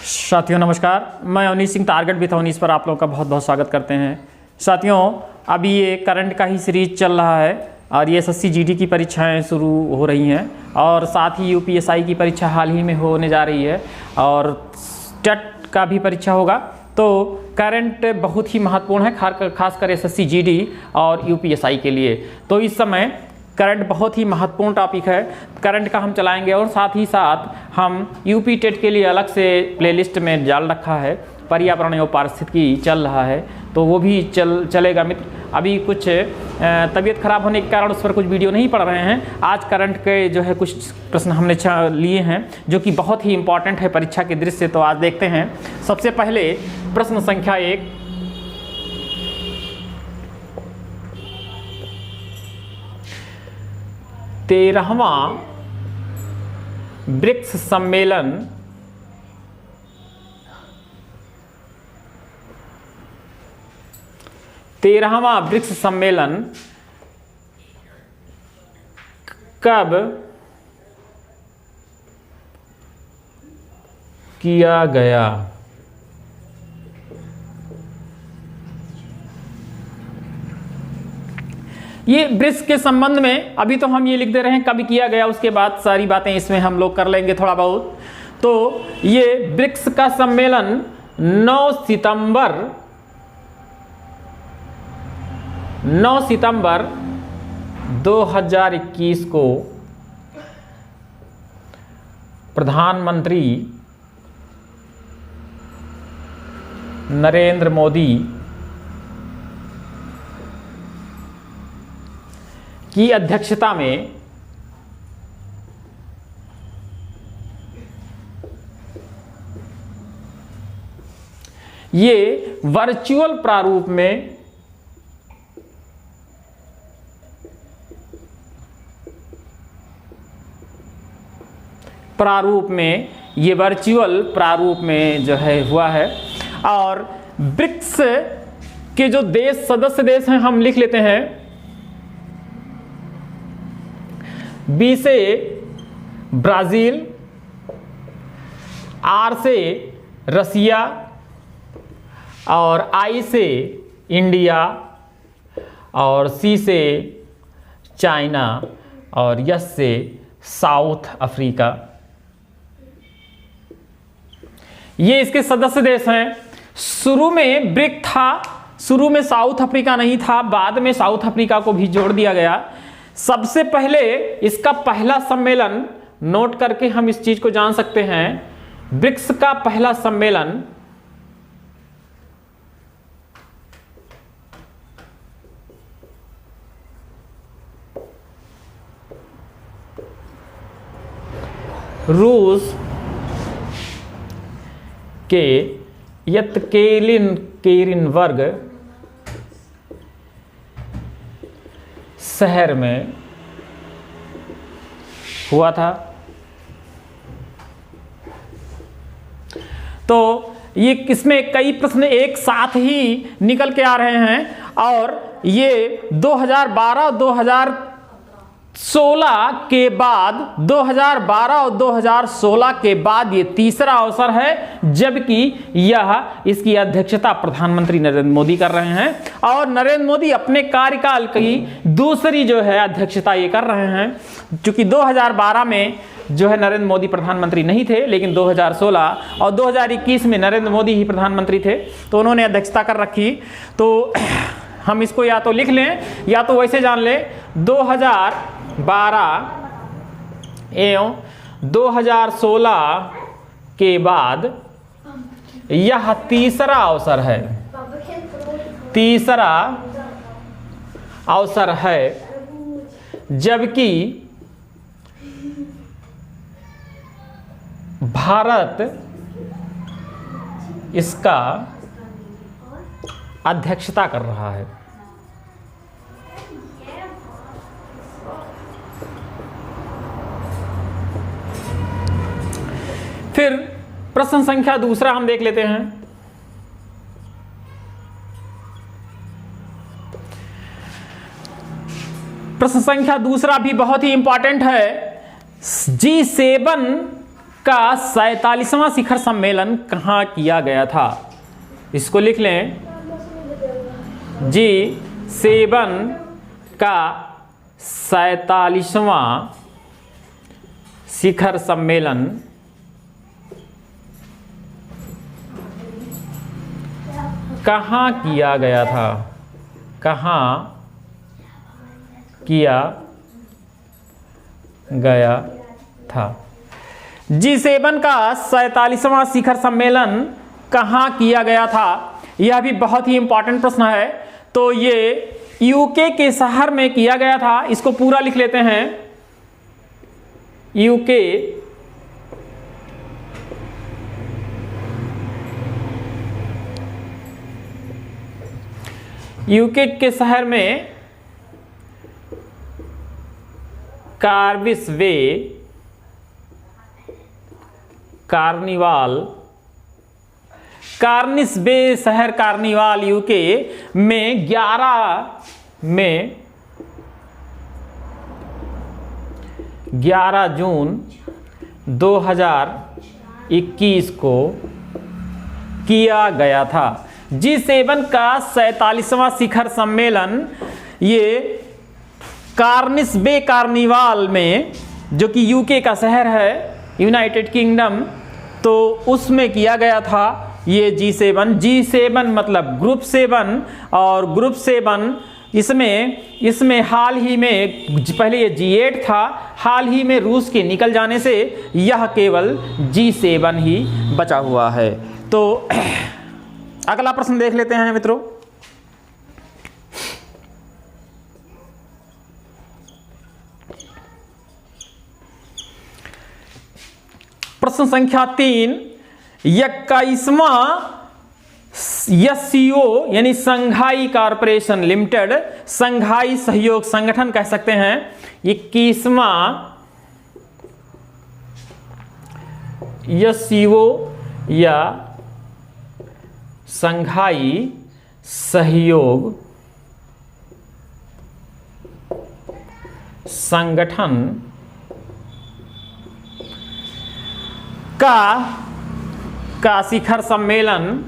साथियों नमस्कार, मैं अवनीश सिंह टारगेट विथ अवनीश पर आप लोगों का बहुत बहुत स्वागत करते हैं। साथियों, अभी ये करंट का ही सीरीज चल रहा है और ये एसएससी जीडी की परीक्षाएं शुरू हो रही हैं और साथ ही यूपीएसआई की परीक्षा हाल ही में होने जा रही है और टेट का भी परीक्षा होगा। तो करंट बहुत ही महत्वपूर्ण है, खासकर एसएससी जीडी और यूपीएसआई के लिए। तो इस समय करंट बहुत ही महत्वपूर्ण टॉपिक है, करंट का हम चलाएंगे और साथ ही साथ हम यूपी टेट के लिए अलग से प्लेलिस्ट में डाल रखा है, पर्यावरण एवं पारिस्थितिकी चल रहा है तो वो भी चलेगा मित्र। अभी कुछ तबीयत खराब होने के कारण उस पर कुछ वीडियो नहीं पढ़ रहे हैं। आज करंट के जो है कुछ प्रश्न हमने लिए हैं जो कि बहुत ही इंपॉर्टेंट है परीक्षा के दृष्टि से। तो आज देखते हैं। सबसे पहले प्रश्न संख्या 1, तेरहवां ब्रिक्स सम्मेलन कब किया गया? ये ब्रिक्स के संबंध में अभी तो हम ये लिख दे रहे हैं कब किया गया, उसके बाद सारी बातें इसमें हम लोग कर लेंगे थोड़ा बहुत। तो ये ब्रिक्स का सम्मेलन 9 सितंबर 2021 को प्रधानमंत्री नरेंद्र मोदी की अध्यक्षता में ये वर्चुअल प्रारूप में ये वर्चुअल प्रारूप में जो है हुआ है। और ब्रिक्स के जो सदस्य देश हैं हम लिख लेते हैं। बी से ब्राजील, आर से रसिया और आई से इंडिया और सी से चाइना और यस से साउथ अफ्रीका। ये इसके सदस्य देश हैं। शुरू में ब्रिक था, शुरू में साउथ अफ्रीका नहीं था, बाद में साउथ अफ्रीका को भी जोड़ दिया गया। सबसे पहले इसका पहला सम्मेलन, नोट करके हम इस चीज को जान सकते हैं, ब्रिक्स का पहला सम्मेलन रूस के येकतेरिनबर्ग शहर में हुआ था। तो ये किसमें कई प्रश्न एक साथ ही निकल के आ रहे हैं और ये 2012 के बाद 2012 और 2016 के बाद ये तीसरा अवसर है जबकि यह इसकी अध्यक्षता प्रधानमंत्री नरेंद्र मोदी कर रहे हैं और नरेंद्र मोदी अपने कार्यकाल की दूसरी जो है अध्यक्षता ये कर रहे हैं। क्योंकि 2012 में जो है नरेंद्र मोदी प्रधानमंत्री नहीं थे, लेकिन 2016 और 2021 में नरेंद्र मोदी ही प्रधानमंत्री थे तो उन्होंने अध्यक्षता कर रखी। तो हम इसको या तो लिख लें या तो वैसे जान लें। 2012 एवं 2016 के बाद यह तीसरा अवसर है जबकि भारत इसका अध्यक्षता कर रहा है। फिर प्रश्न संख्या 2 हम देख लेते हैं। प्रश्न संख्या 2 भी बहुत ही इंपॉर्टेंट है। G7 का 47वां शिखर सम्मेलन कहाँ किया गया था? इसको लिख लें, G7 का 47वां शिखर सम्मेलन कहाँ किया गया था? कहाँ किया गया था? G7 का 47वां शिखर सम्मेलन कहाँ किया गया था? यह भी बहुत ही इंपॉर्टेंट प्रश्न है। तो ये यूके के शहर में किया गया था। इसको पूरा लिख लेते हैं, यूके के शहर में कार्विसवे कार्निसबे शहर कार्निवाल यूके में 11 जून 2021 को किया गया था। G7 का 47वां शिखर सम्मेलन ये कार्निसबे कार्निवाल में, जो कि यूके का शहर है, यूनाइटेड किंगडम, तो उसमें किया गया था। ये G7 मतलब ग्रुप 7, और ग्रुप 7 इसमें हाल ही में, पहले ये G8 था, हाल ही में रूस के निकल जाने से यह केवल G7 ही बचा हुआ है। तो अगला प्रश्न देख लेते हैं मित्रों। प्रश्न संख्या 3, 21वां SCO यानी संघाई कॉरपोरेशन लिमिटेड, संघाई सहयोग संगठन कह सकते हैं, 21वां SCO या संघाई सहयोग संगठन का शिखर सम्मेलन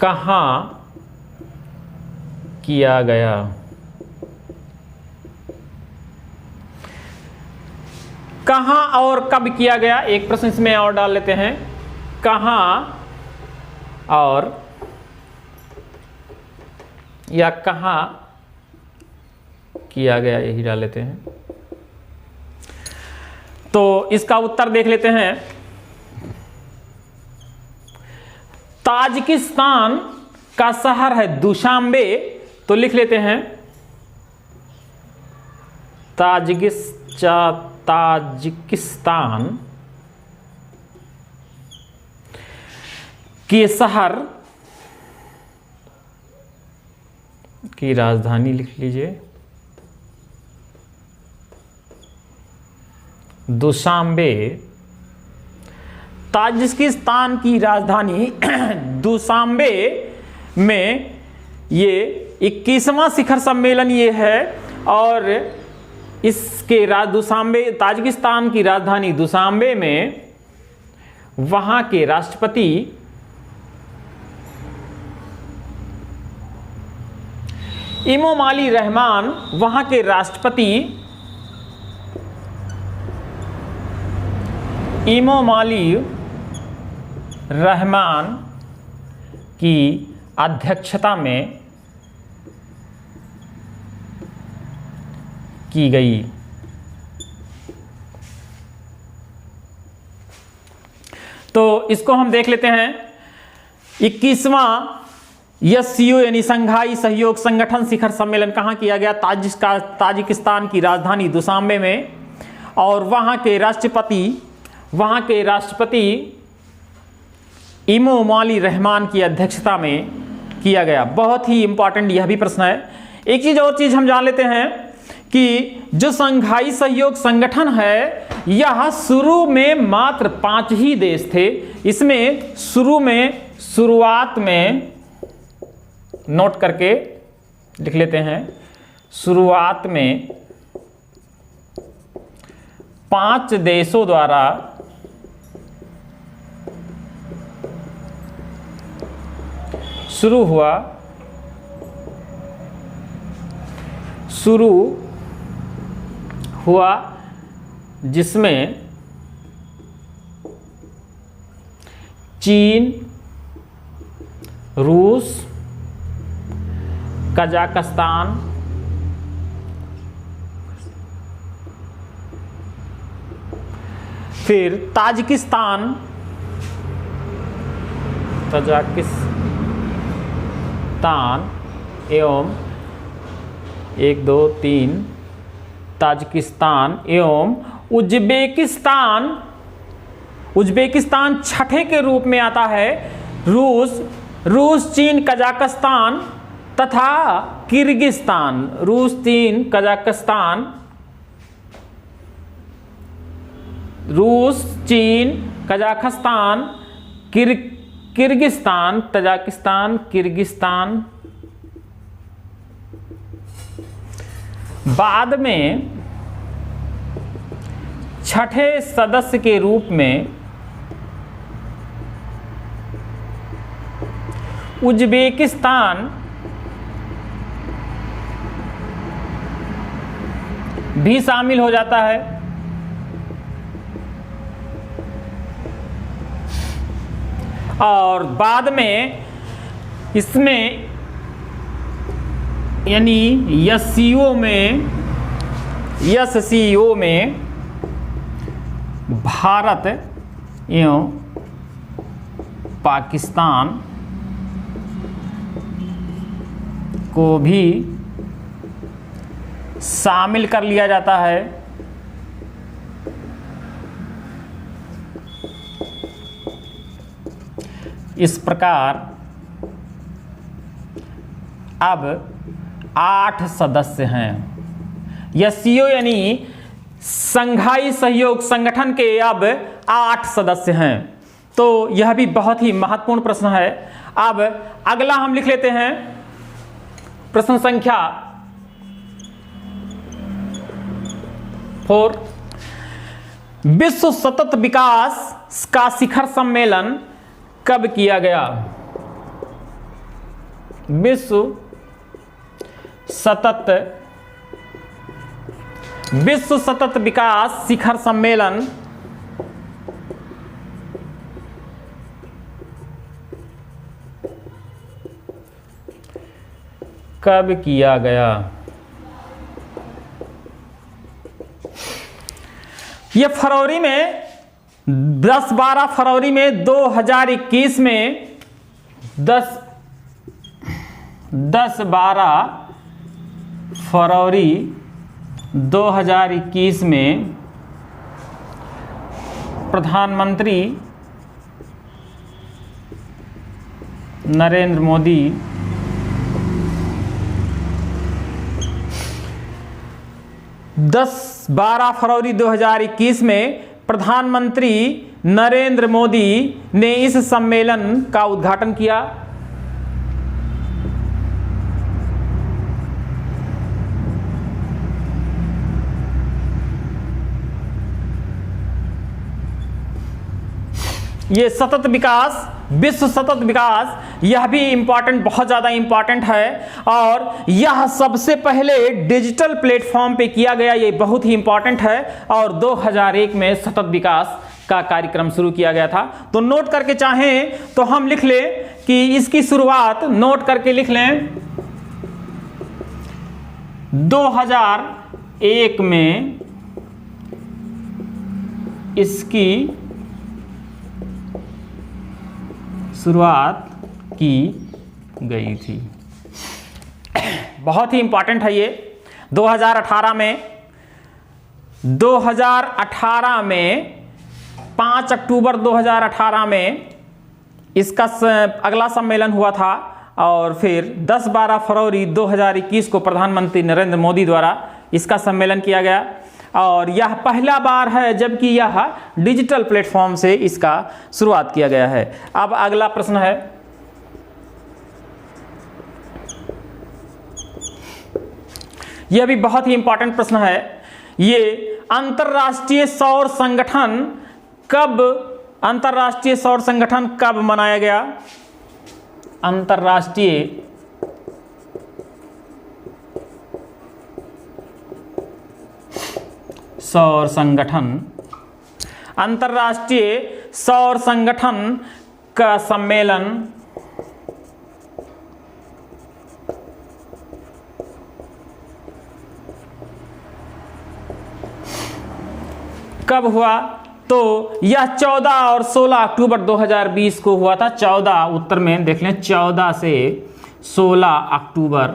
कहाँ किया गया? कहाँ और कब किया गया? एक प्रश्न इसमें और डाल लेते हैं, कहाँ और या कहाँ किया गया, यही डाल लेते हैं। तो इसका उत्तर देख लेते हैं। ताजिकिस्तान का शहर है दुशांबे, तो लिख लेते हैं ताजिकिस्तान के शहर की राजधानी लिख लीजिए दुशांबे। ताजिकिस्तान की राजधानी दुशांबे में ये 21वां शिखर सम्मेलन ये है, और इसके ताजिकिस्तान की राजधानी दुशांबे में वहां के राष्ट्रपति इमोमाली रहमान, वहां के राष्ट्रपति इमोमाली रहमान की अध्यक्षता में की गई। तो इसको हम देख लेते हैं। 21वां SCO यानी संघाई सहयोग संगठन शिखर सम्मेलन कहाँ किया गया? ताजिकिस्तान की राजधानी दुशांबे में, और वहाँ के राष्ट्रपति इमोमाली रहमान की अध्यक्षता में किया गया। बहुत ही इंपॉर्टेंट यह भी प्रश्न है। एक चीज हम जान लेते हैं कि जो संघाई सहयोग संगठन है, यह शुरू में मात्र 5 ही देश थे। इसमें शुरुआत में नोट करके लिख लेते हैं। शुरुआत में 5 देशों द्वारा शुरू हुआ जिसमें चीन, रूस, कजाकिस्तान, फिर ताजिकिस्तान एवं 1 2 3 ताजिकिस्तान एवं उज्बेकिस्तान छठे के रूप में आता है। रूस, चीन, कजाकिस्तान तथा किर्गिस्तान। रूस, चीन, कजाकिस्तान, किर्गिस्तान, तजाकिस्तान, किर्गिस्तान। बाद में छठे सदस्य के रूप में उज्बेकिस्तान भी शामिल हो जाता है। और बाद में इसमें यानी एससीओ में भारत एवं पाकिस्तान को भी शामिल कर लिया जाता है। इस प्रकार अब 8 सदस्य हैं। एससीओ यानी संघाई सहयोग संगठन के अब 8 सदस्य हैं। तो यह भी बहुत ही महत्वपूर्ण प्रश्न है। अब अगला हम लिख लेते हैं प्रश्न संख्या 4। विश्व सतत विकास का शिखर सम्मेलन कब किया गया? विश्व सतत विकास शिखर सम्मेलन कब किया गया? यह फरवरी में 10-12 फरवरी में 2021 में 10-12 फरवरी 2021 में प्रधानमंत्री नरेंद्र मोदी 10-12 फरवरी 2021 में प्रधानमंत्री नरेंद्र मोदी ने इस सम्मेलन का उद्घाटन किया। ये सतत विकास, विश्व सतत विकास, यह भी इंपॉर्टेंट, बहुत ज़्यादा इंपॉर्टेंट है। और यह सबसे पहले डिजिटल प्लेटफॉर्म पे किया गया, ये बहुत ही इंपॉर्टेंट है। और 2001 में सतत विकास का कार्यक्रम शुरू किया गया था। तो नोट करके चाहें तो हम लिख लें कि इसकी शुरुआत, नोट करके लिख लें, 2001 में इसकी शुरुआत की गई थी। बहुत ही इंपॉर्टेंट है ये। 2018 में 5 अक्टूबर 2018 में इसका अगला सम्मेलन हुआ था। और फिर 10-12 फरवरी 2021 को प्रधानमंत्री नरेंद्र मोदी द्वारा इसका सम्मेलन किया गया। और यह पहला बार है जबकि यह डिजिटल प्लेटफॉर्म से इसका शुरुआत किया गया है। अब अगला प्रश्न है, यह भी बहुत ही इंपॉर्टेंट प्रश्न है। ये अंतरराष्ट्रीय सौर संगठन कब मनाया गया? अंतरराष्ट्रीय सौर संगठन का सम्मेलन कब हुआ? तो यह 14 और 16 अक्टूबर 2020 को हुआ था। 14 उत्तर में देख लें, 14 से 16 अक्टूबर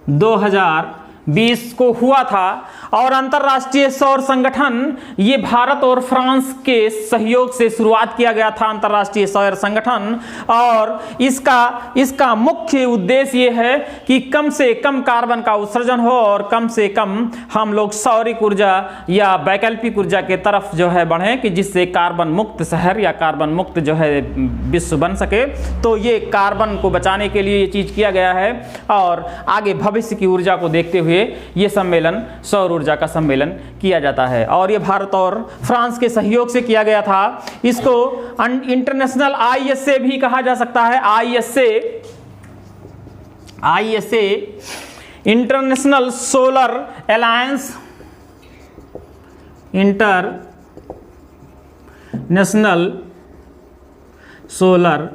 2020 को हुआ था। और अंतर्राष्ट्रीय सौर संगठन ये भारत और फ्रांस के सहयोग से शुरुआत किया गया था, अंतर्राष्ट्रीय सौर संगठन। और इसका मुख्य उद्देश्य ये है कि कम से कम कार्बन का उत्सर्जन हो और कम से कम हम लोग सौरिक ऊर्जा या वैकल्पिक ऊर्जा के तरफ जो है बढ़ें, कि जिससे कार्बन मुक्त शहर या कार्बन मुक्त जो है विश्व बन सके। तो ये कार्बन को बचाने के लिए ये चीज़ किया गया है। और आगे भविष्य की ऊर्जा को देखते हुए ये सम्मेलन, सौर ऊर्जा का सम्मेलन किया जाता है। और ये भारत और फ्रांस के सहयोग से किया गया था। इसको इंटरनेशनल ISA भी कहा जा सकता है। ISA international solar alliance, international solar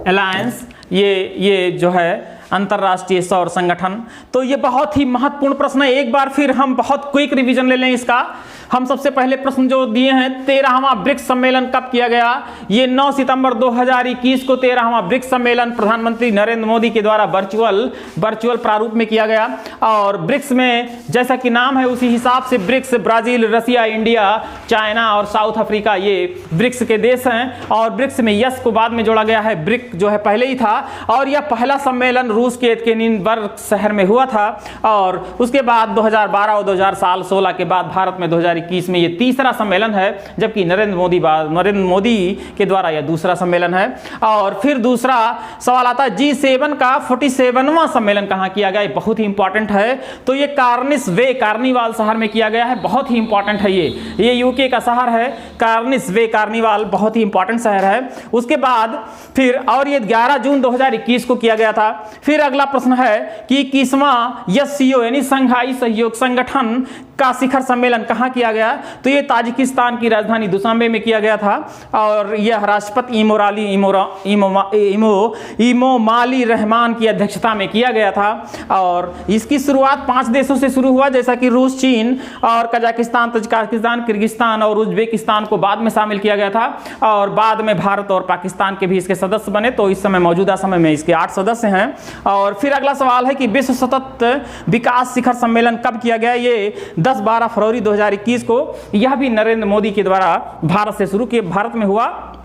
alliance, ये जो है अंतर्राष्ट्रीय सौर संगठन। तो ये बहुत ही महत्वपूर्ण प्रश्न है। एक बार फिर हम बहुत क्विक रिवीजन ले लें इसका। हम सबसे पहले प्रश्न जो दिए हैं, 13वां ब्रिक्स सम्मेलन कब किया गया? ये 9 सितंबर 2021 को 13वां ब्रिक्स सम्मेलन प्रधानमंत्री नरेंद्र मोदी के द्वारा वर्चुअल प्रारूप में किया गया। और ब्रिक्स में जैसा कि नाम है उसी हिसाब से ब्रिक्स ब्राजील, रसिया, इंडिया, चाइना और साउथ अफ्रीका ये ब्रिक्स के देश हैं। और ब्रिक्स में यस को बाद में जोड़ा गया है, ब्रिक जो है पहले ही था। और यह पहला सम्मेलन रूस के एत्केनिनबर्ग शहर में हुआ था। और उसके बाद 2012 और 2016 के बाद भारत में 2021 में ये तीसरा सम्मेलन है, जबकि नरेंद्र मोदी के द्वारा यह दूसरा सम्मेलन है। और फिर दूसरा सवाल आता है G7 का 47वां सम्मेलन कहाँ किया गया? बहुत ही इंपॉर्टेंट है। तो ये कार्निवाल शहर में किया गया है। बहुत ही इंपॉर्टेंट है ये यूके का शहर है। कार्निवाल बहुत ही इंपॉर्टेंट शहर है। उसके बाद फिर और ये 11 जून 2021 को किया गया था। फिर अगला प्रश्न है कि 21वां SCO यानी संघाई सहयोग संगठन का शिखर सम्मेलन कहाँ किया गया? तो ये ताजिकिस्तान की राजधानी दुशांबे में किया गया था। और यह राष्ट्रपति इमोमाली रहमान की अध्यक्षता में किया गया था। और इसकी शुरुआत 5 देशों से शुरू हुआ, जैसा कि रूस, चीन और कजाकिस्तान, तजाकिस्तान, किर्गिस्तान और उज्बेकिस्तान को बाद में शामिल किया गया था। और बाद में भारत और पाकिस्तान के भी इसके सदस्य बने। तो इस समय मौजूदा समय में इसके 8 सदस्य हैं। और फिर अगला सवाल है कि विश्व सतत विकास शिखर सम्मेलन कब किया गया? ये 10-12 फरवरी 2021 को। यह भी नरेंद्र मोदी के द्वारा भारत से शुरू किए, भारत में हुआ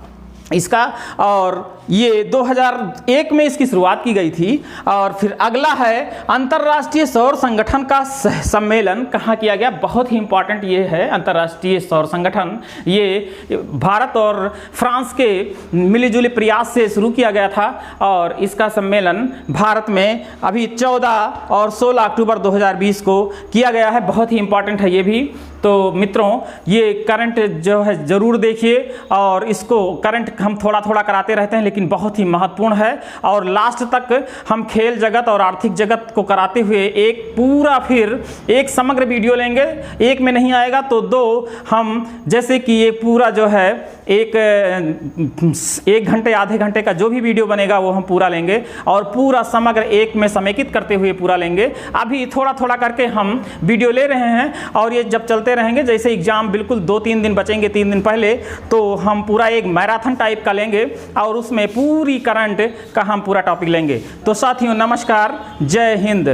इसका। और ये 2001 में इसकी शुरुआत की गई थी। और फिर अगला है अंतर्राष्ट्रीय सौर संगठन का सम्मेलन कहाँ किया गया? बहुत ही इंपॉर्टेंट ये है अंतर्राष्ट्रीय सौर संगठन। ये भारत और फ्रांस के मिलीजुली प्रयास से शुरू किया गया था। और इसका सम्मेलन भारत में अभी 14 और 16 अक्टूबर 2020 को किया गया है। बहुत ही इंपॉर्टेंट है ये भी। तो मित्रों, ये करंट जो है ज़रूर देखिए। और इसको करंट हम थोड़ा थोड़ा कराते रहते हैं, लेकिन बहुत ही महत्वपूर्ण है। और लास्ट तक हम खेल जगत और आर्थिक जगत को कराते हुए एक पूरा फिर एक समग्र वीडियो लेंगे। एक में नहीं आएगा तो 2 हम, जैसे कि ये पूरा जो है एक घंटे आधे घंटे का जो भी वीडियो बनेगा वो हम पूरा लेंगे। और पूरा समग्र एक में समेकित करते हुए पूरा लेंगे। अभी थोड़ा थोड़ा करके हम वीडियो ले रहे हैं। और ये जब चलते रहेंगे, जैसे एग्जाम बिल्कुल 2-3 दिन बचेंगे, 3 दिन पहले, तो हम पूरा एक मैराथन टाइप का लेंगे। और उसमें पूरी करंट का हम पूरा टॉपिक लेंगे। तो साथियों नमस्कार, जय हिंद।